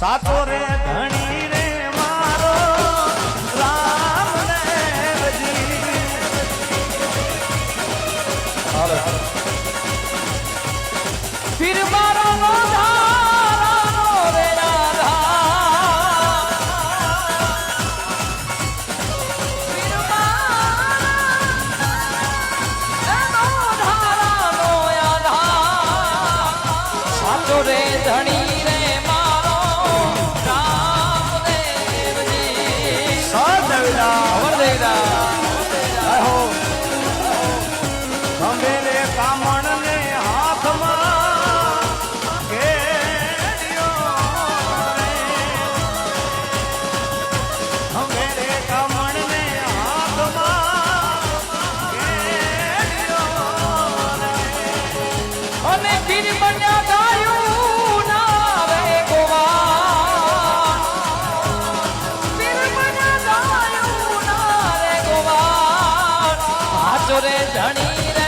સાચો રે ધણી રે મારો રામદેવજી. પીર મારો નો ધારાનો રે આધાર. પીર મારો ધારાનો આધાર. સાચો રે ધણી રે મારો રામદેવજી. સદેવડા અમરદેવડા આહો ખંભે રે કામણ ને હાથમાં કેડિયો રે. ખંભે રે કામણ ને હાથમાં કેડિયો રે. અને પીર બન્યા ગાયું ના રે ગોવા. પીર બન્યા ગાયું ના રે ગોવા. સાચો રે ધણી રે